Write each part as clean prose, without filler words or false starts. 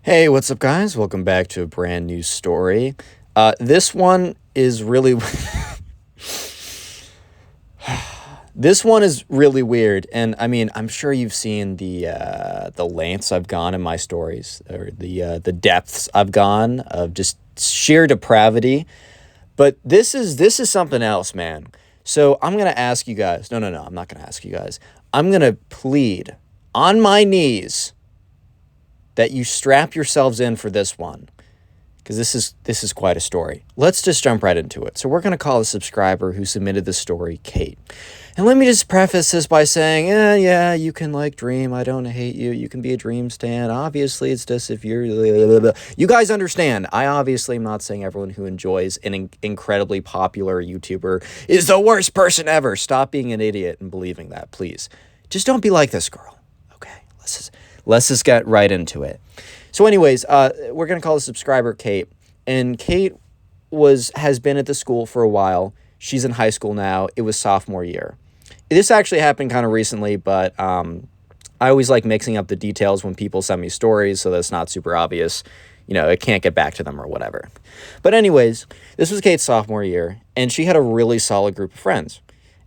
Hey, what's up, guys? Welcome back to a brand new story. This one is really this one is really weird, and I mean, I'm sure you've seen the lengths I've gone in my stories, or the depths I've gone of just sheer depravity. But this is something else, man. So I'm gonna ask you guys. No, I'm not gonna ask you guys. I'm gonna plead on my knees that you strap yourselves in for this one, because this is quite a story. Let's just jump right into it. So we're going to call the subscriber who submitted the story Kate. And let me just preface this by saying, yeah, you can dream. I don't hate you. You can be a dream stan. Obviously, it's just if you're... You guys understand. I obviously am not saying everyone who enjoys an incredibly popular YouTuber is the worst person ever. Stop being an idiot and believing that, please. Just don't be like this girl. Okay, let's just get right into it. So anyways, we're going to call the subscriber Kate. And Kate has been at the school for a while. She's in high school now. It was sophomore year. This actually happened kind of recently, but I always like mixing up the details when people send me stories so that's not super obvious. You know, it can't get back to them or whatever. But anyways, this was Kate's sophomore year, and she had a really solid group of friends.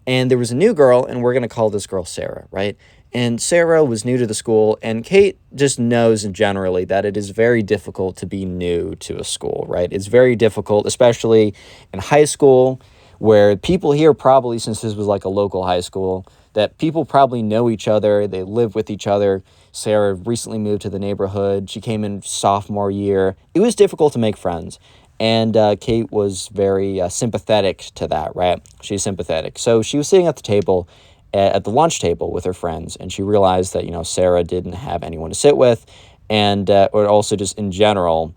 And there was a new girl, and we're going to call this girl Sarah, right? And Sarah was new to the school, and Kate just knows generally that it is very difficult to be new to a school, right? It's very difficult, especially in high school, where people here probably, since this was like a local high school, that people probably know each other, they live with each other. Sarah recently moved to the neighborhood. She came in sophomore year. It was difficult to make friends. And Kate was very sympathetic to that, right? She's sympathetic. So she was sitting at the table, at the lunch table with her friends, and she realized that, Sarah didn't have anyone to sit with, and or also just in general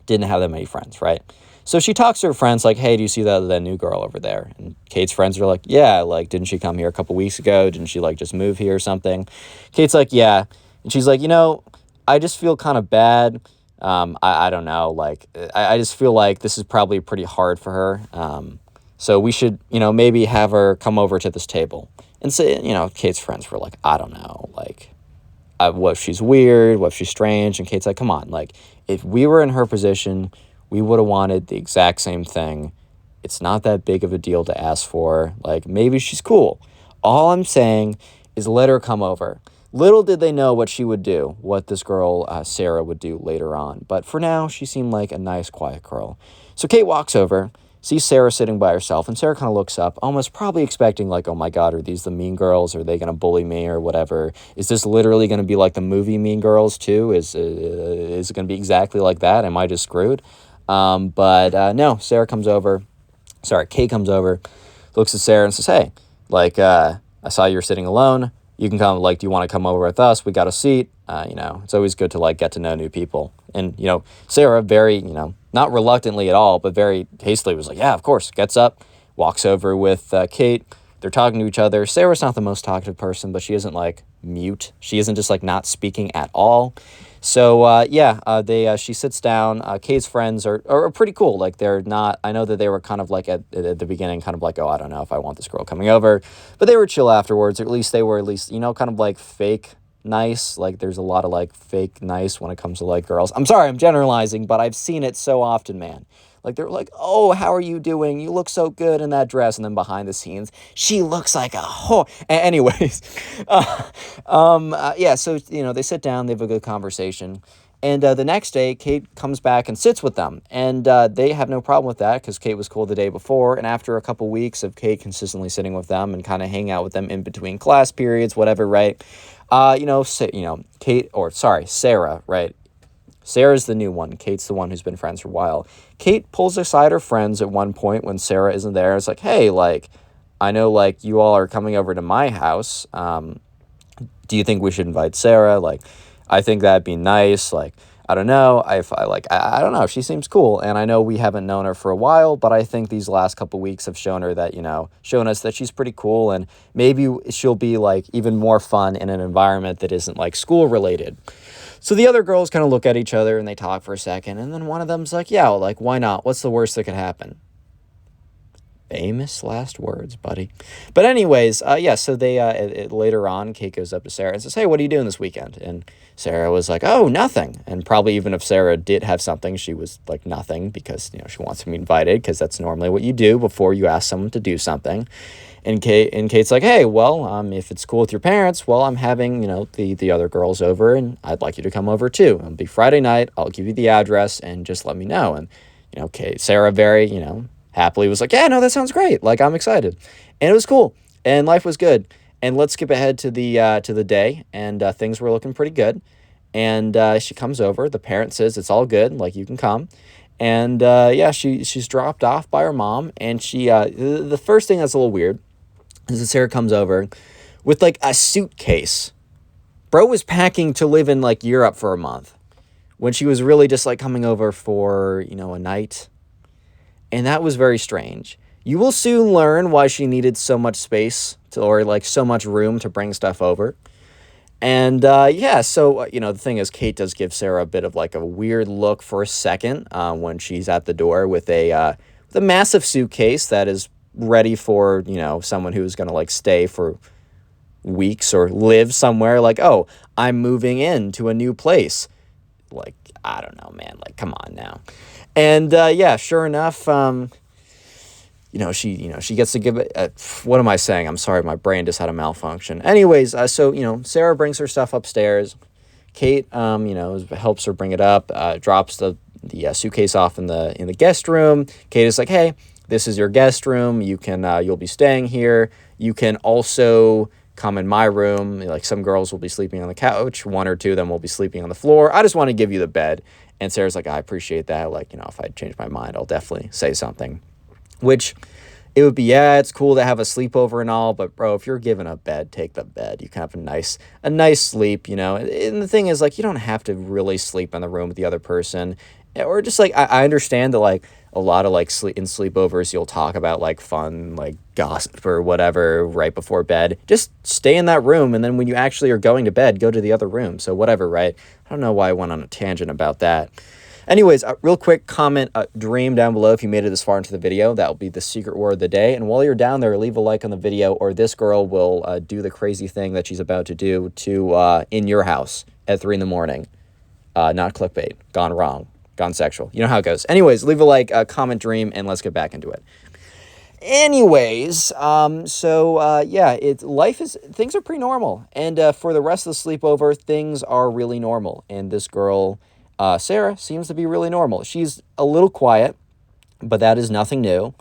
didn't have that many friends, right? So she talks to her friends like, hey, do you see that new girl over there? And Kate's friends are like, yeah, didn't she come here a couple weeks ago? Didn't she just move here or something? Kate's like, yeah. And she's like, I just feel kind of bad. I don't know, I just feel like this is probably pretty hard for her. So we should, maybe have her come over to this table. And so, Kate's friends were like, I don't know, what if she's weird, what if she's strange? And Kate's like, come on, if we were in her position, we would have wanted the exact same thing. It's not that big of a deal to ask for. Maybe she's cool. All I'm saying is let her come over. Little did they know what she would do, what this girl, Sarah, would do later on. But for now, she seemed like a nice, quiet girl. So Kate walks over, sees Sarah sitting by herself, and Sarah kind of looks up, almost probably expecting, oh my God, are these the mean girls? Are they going to bully me or whatever? Is this literally going to be like the movie Mean Girls, too? Is it going to be exactly like that? Am I just screwed? But no, Kate comes over, looks at Sarah and says, hey, I saw you were sitting alone. You can come, do you want to come over with us? We got a seat. It's always good to, get to know new people. And, Sarah very, not reluctantly at all, but very hastily was like, yeah, of course. Gets up, walks over with Kate. They're talking to each other. Sarah's not the most talkative person, but she isn't, mute. She isn't just, not speaking at all. So, she sits down. Kate's friends are pretty cool. They're not, I know that they were kind of at the beginning, kind of oh, I don't know if I want this girl coming over. But they were chill afterwards, or at least they were kind of fake nice. There's a lot of fake nice when it comes to girls. I'm sorry, I'm generalizing, but I've seen it so often, man. They're oh, how are you doing? You look so good in that dress. And then behind the scenes, she looks like a whore. Anyways, so, they sit down, they have a good conversation. And the next day, Kate comes back and sits with them. And they have no problem with that because Kate was cool the day before. And after a couple weeks of Kate consistently sitting with them and kind of hanging out with them in between class periods, whatever, right? Sarah, right? Sarah's the new one. Kate's the one who's been friends for a while. Kate pulls aside her friends at one point when Sarah isn't there. It's like, hey, I know, you all are coming over to my house. Do you think we should invite Sarah? I think that'd be nice. I don't know. I don't know. She seems cool. And I know we haven't known her for a while, but I think these last couple weeks have shown her that, shown us that she's pretty cool. And maybe she'll be even more fun in an environment that isn't school related. So the other girls kind of look at each other and they talk for a second. And then one of them's like, yeah, why not? What's the worst that could happen? Famous last words, buddy. But anyways, so they later on, Kate goes up to Sarah and says, hey, what are you doing this weekend? And Sarah was like, oh, nothing. And probably even if Sarah did have something, she was like, nothing, because, she wants to be invited, because that's normally what you do before you ask someone to do something. And Kate's like, hey, well, if it's cool with your parents, well, I'm having, the other girls over, and I'd like you to come over too. It'll be Friday night. I'll give you the address and just let me know. And, Sarah very, happily was like, yeah, no, that sounds great. Like, I'm excited. And it was cool. And life was good. And let's skip ahead to the day, and things were looking pretty good. And she comes over. The parent says it's all good, like, you can come. And she's dropped off by her mom. And the first thing that's a little weird is that Sarah comes over with like a suitcase. Bro was packing to live in like Europe for a month, when she was really just like coming over for a night. And that was very strange. You will soon learn why she needed so much space or like so much room to bring stuff over. And so the thing is, Kate does give Sarah a bit of like a weird look for a second when she's at the door with a massive suitcase that is ready for someone who's gonna like stay for weeks or live somewhere. Like, oh, I'm moving into a new place. Like, I don't know, man. Like, come on now. And sure enough, she gets to give it. What am I saying? I'm sorry, my brain just had a malfunction. Anyways, so Sarah brings her stuff upstairs. Kate, helps her bring it up. Drops the suitcase off in the guest room. Kate is like, hey, this is your guest room. You'll be staying here. You can also come in my room. Like, some girls will be sleeping on the couch. One or two of them will be sleeping on the floor. I just want to give you the bed. And Sarah's like, I appreciate that. Like, if I change my mind, I'll definitely say something. Which it would be, it's cool to have a sleepover and all, but bro, if you're given a bed, take the bed. You can have a nice sleep, And the thing is, like, you don't have to really sleep in the room with the other person. Or just like, I understand that like a lot of like in sleepovers, you'll talk about like fun, like gossip or whatever right before bed. Just stay in that room. And then when you actually are going to bed, go to the other room. So whatever, right? I don't know why I went on a tangent about that. Anyways, real quick comment, dream down below if you made it this far into the video. That will be the secret word of the day. And while you're down there, leave a like on the video, or this girl will do the crazy thing that she's about to do in your house at 3 in the not clickbait. Gone wrong. Gone sexual. You know how it goes. Anyways, leave a like, comment, dream, and let's get back into it. Anyways, things are pretty normal. And for the rest of the sleepover, things are really normal. And this girl, Sarah, seems to be really normal. She's a little quiet, but that is nothing new.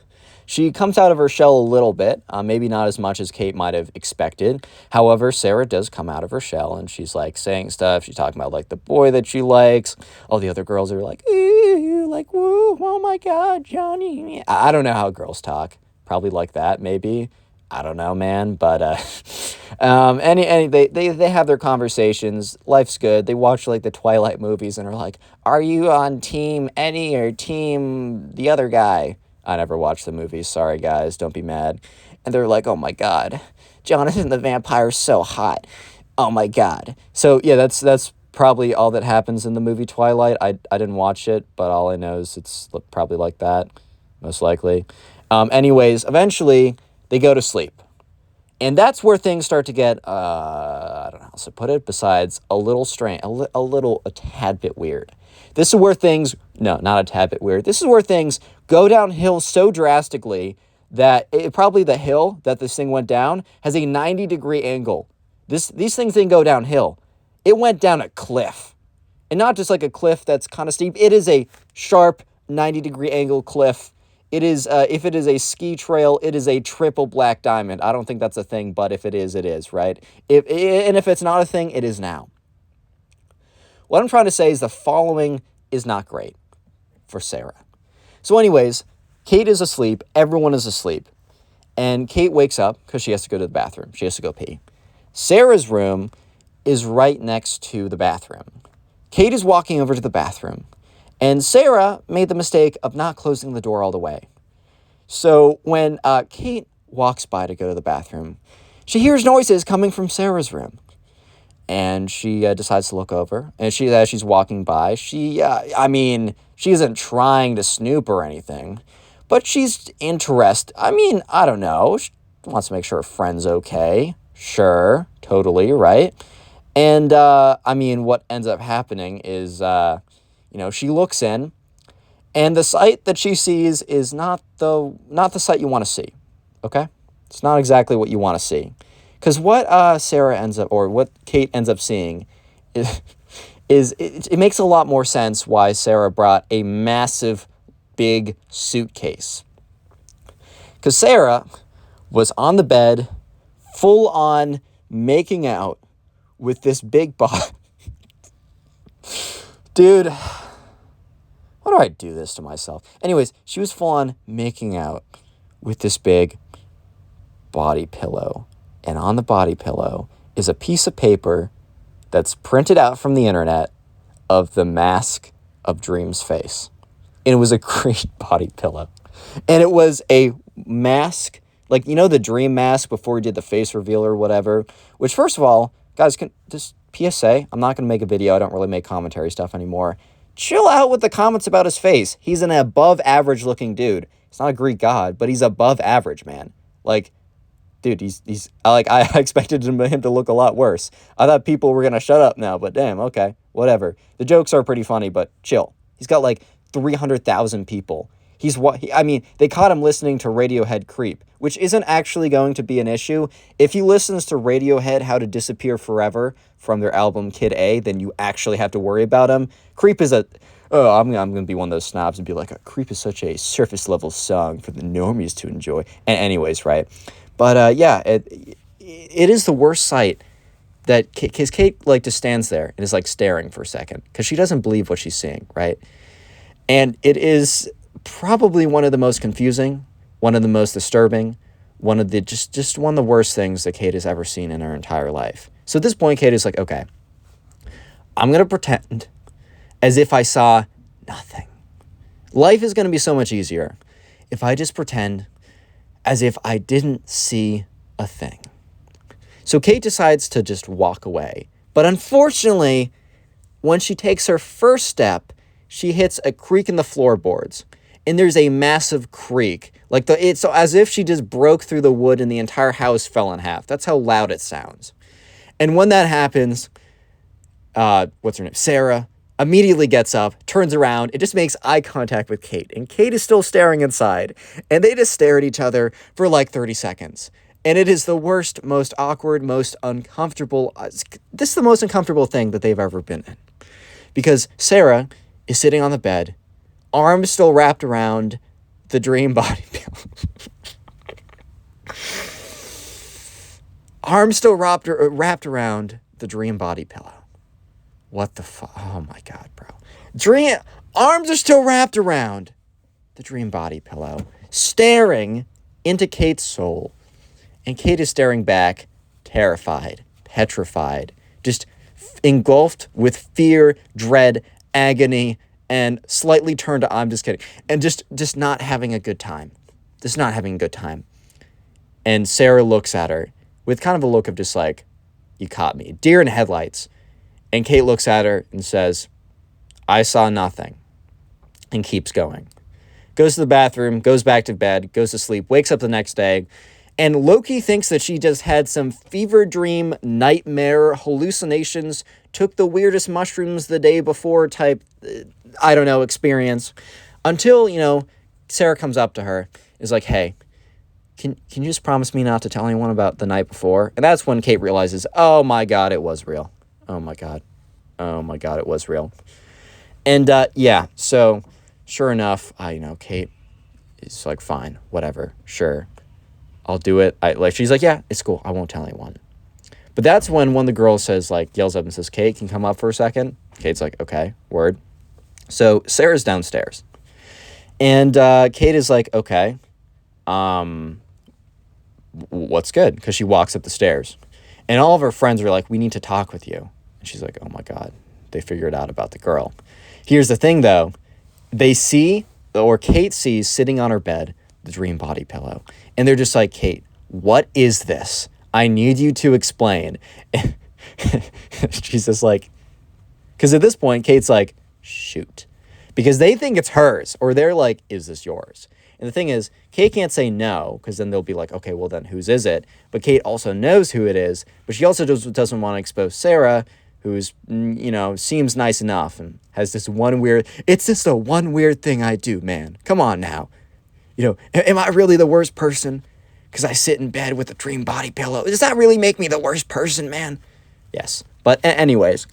She comes out of her shell a little bit, maybe not as much as Kate might have expected. However, Sarah does come out of her shell, and she's like saying stuff. She's talking about like the boy that she likes. All the other girls are like, ooh, like, woo, oh my God, Johnny. I don't know how girls talk. Probably like that, maybe. I don't know, man. But they have their conversations. Life's good. They watch like the Twilight movies and are like, are you on team Eddie or team the other guy? I never watched the movies. Sorry, guys. Don't be mad. And they're like, oh, my God. Jonathan the vampire's so hot. Oh, my God. So, yeah, that's probably all that happens in the movie Twilight. I didn't watch it, but all I know is it's probably like that, most likely. Anyways, eventually, they go to sleep. And that's where things start to get, I don't know how to put it, besides a little strange, a tad bit weird. This is where things, no, not a tad bit weird. This is where things go downhill so drastically that probably the hill that this thing went down has a 90-degree angle. These things didn't go downhill. It went down a cliff. And not just like a cliff that's kind of steep. It is a sharp 90-degree angle cliff. It is, if it is a ski trail, it is a triple black diamond. I don't think that's a thing, but if it is, right? If it's not a thing, it is now. What I'm trying to say is the following is not great for Sarah. So anyways, Kate is asleep. Everyone is asleep. And Kate wakes up because she has to go to the bathroom. She has to go pee. Sarah's room is right next to the bathroom. Kate is walking over to the bathroom. And Sarah made the mistake of not closing the door all the way. So when Kate walks by to go to the bathroom, she hears noises coming from Sarah's room. And she decides to look over. And as she's walking by, she isn't trying to snoop or anything. But she's interested. I don't know. She wants to make sure her friend's okay. Sure, totally, right? And, I mean, what ends up happening is, she looks in, and the sight that she sees is not the sight you want to see, okay? It's not exactly what you want to see. Because what Sarah ends up, or what Kate ends up seeing it makes a lot more sense why Sarah brought a massive, big suitcase. Because Sarah was on the bed, full on making out with this big body. Dude, why do I do this to myself? Anyways, she was full on making out with this big body pillow. And on the body pillow is a piece of paper that's printed out from the internet of the mask of Dream's face. And it was a great body pillow. And it was a mask, like, the Dream mask before he did the face reveal or whatever. Which, first of all, guys, just PSA, I'm not going to make a video. I don't really make commentary stuff anymore. Chill out with the comments about his face. He's an above average looking dude. He's not a Greek god, but he's above average, man. Like, dude, he's like, I expected him to look a lot worse. I thought people were going to shut up now, but damn, okay, whatever. The jokes are pretty funny, but chill. He's got like 300,000 people. They caught him listening to Radiohead Creep, which isn't actually going to be an issue. If he listens to Radiohead How to Disappear Forever from their album Kid A, then you actually have to worry about him. Creep is I'm going to be one of those snobs and be like, Creep is such a surface level song for the normies to enjoy. And anyways, right? But it is the worst sight that because Kate like just stands there and is like staring for a second because she doesn't believe what she's seeing, right? And it is probably one of the most confusing, one of the most disturbing, one of the just one of the worst things that Kate has ever seen in her entire life. So at this point, Kate is like, okay, I'm going to pretend as if I saw nothing. Life is going to be so much easier if I just pretend as if I didn't see a thing. So Kate decides to just walk away. But unfortunately, when she takes her first step, she hits a creak in the floorboards. And there's a massive creak. It's as if she just broke through the wood and the entire house fell in half. That's how loud it sounds. And when that happens, what's her name? Sarah immediately gets up, turns around, and just makes eye contact with Kate. And Kate is still staring inside. And they just stare at each other for like 30 seconds. And it is the worst, most awkward, most uncomfortable. This is the most uncomfortable thing that they've ever been in. Because Sarah is sitting on the bed, arms still wrapped around the Dream body pillow. Arms still wrapped around the Dream body pillow. What the fuck? Oh my God, bro. Arms are still wrapped around the Dream body pillow, staring into Kate's soul. And Kate is staring back, terrified, petrified, just engulfed with fear, dread, agony, and slightly turned to, I'm just kidding, and just not having a good time. Just not having a good time. And Sarah looks at her with kind of a look of just like, you caught me. Deer in headlights. And Kate looks at her and says, I saw nothing. And keeps going. Goes to the bathroom, goes back to bed, goes to sleep, wakes up the next day, and Loki thinks that she just had some fever dream, nightmare, hallucinations, took the weirdest mushrooms the day before type, experience. Until, Sarah comes up to her, is like, hey, can you just promise me not to tell anyone about the night before? And that's when Kate realizes, oh my God, it was real. Oh my God, it was real. And so sure enough, Kate is like, fine, whatever, sure. I'll do it. She's like, yeah, it's cool. I won't tell anyone. But that's when one of the girls says, yells up and says, Kate, can you come up for a second? Kate's like, okay, word. So Sarah's downstairs. And Kate is like, okay, what's good? Because she walks up the stairs. And all of her friends are like, we need to talk with you. And she's like, oh my God, they figured out about the girl. Here's the thing, though. Kate sees sitting on her bed, the Dream body pillow. And they're just like, Kate, what is this? I need you to explain. She's just like, because at this point, Kate's like, shoot. because they think it's hers, or they're like, is this yours? And the thing is, Kate can't say no, because then they'll be like, okay, well then whose is it? But Kate also knows who it is, but she also doesn't want to expose Sarah, who's, seems nice enough and has this one weird, it's just the one weird thing I do, man. Come on now. Am I really the worst person? Because I sit in bed with a dream body pillow. Does that really make me the worst person, man? Yes. But anyways,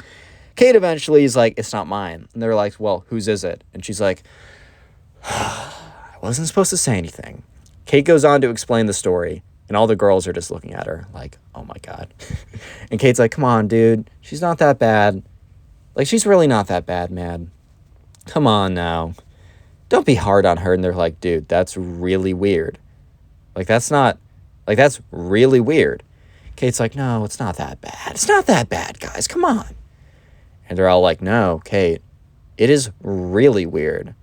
Kate eventually is like, it's not mine. And they're like, well, whose is it? And she's like, I wasn't supposed to say anything. Kate goes on to explain the story, and all the girls are just looking at her like, oh my God. And Kate's like, come on, dude. She's not that bad. Like, she's really not that bad, man. Come on now. Don't be hard on her. And they're like, dude, that's really weird. That's really weird. Kate's like, no, it's not that bad. It's not that bad, guys. Come on. And they're all like, no, Kate, it is really weird.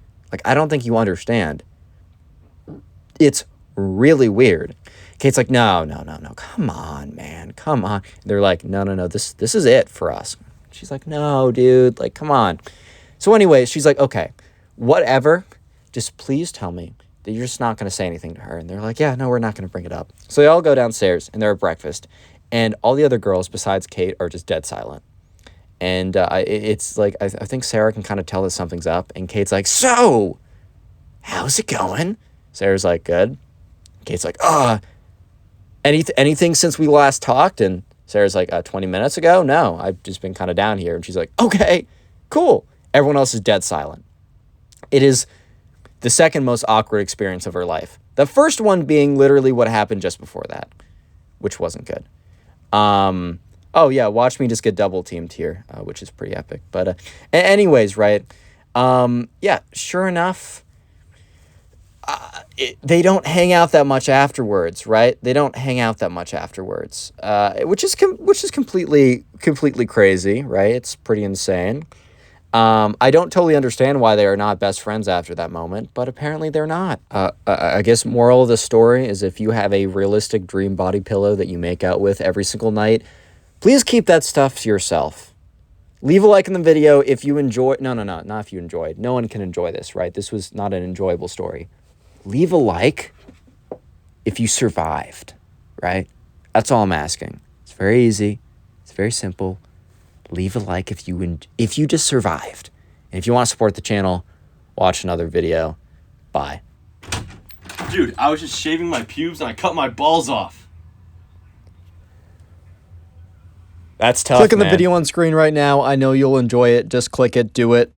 I don't think you understand. It's really weird. Kate's like, no. Come on, man. Come on. And they're like, no. This is it for us. She's like, no, dude. Come on. So anyway, she's like, okay, whatever. Just please tell me that you're just not going to say anything to her. And they're like, yeah, no, we're not going to bring it up. So they all go downstairs, and they're at breakfast. And all the other girls besides Kate are just dead silent. And it's like, I think Sarah can kind of tell that something's up. And Kate's like, so, how's it going? Sarah's like, good. Kate's like, anything since we last talked? And Sarah's like, 20 minutes ago? No, I've just been kind of down here. And she's like, okay, cool. Everyone else is dead silent. It is the second most awkward experience of her life. The first one being literally what happened just before that, which wasn't good. Oh yeah, watch me just get double teamed here, which is pretty epic. But anyways, right? Yeah, sure enough, they don't hang out that much afterwards, right? They don't hang out that much afterwards, which is completely crazy, right? It's pretty insane. I don't totally understand why they are not best friends after that moment, but apparently they're not. I guess moral of the story is if you have a realistic dream body pillow that you make out with every single night, please keep that stuff to yourself. Leave a like in the video if you enjoy. No, not if you enjoyed. No one can enjoy this, right? This was not an enjoyable story. Leave a like if you survived, right? That's all I'm asking. It's very easy. It's very simple. Leave a like if you just survived. And if you want to support the channel, watch another video. Bye. Dude, I was just shaving my pubes and I cut my balls off. That's tough, Click on the man. video on screen right now. I know you'll enjoy it. Just click it. Do it.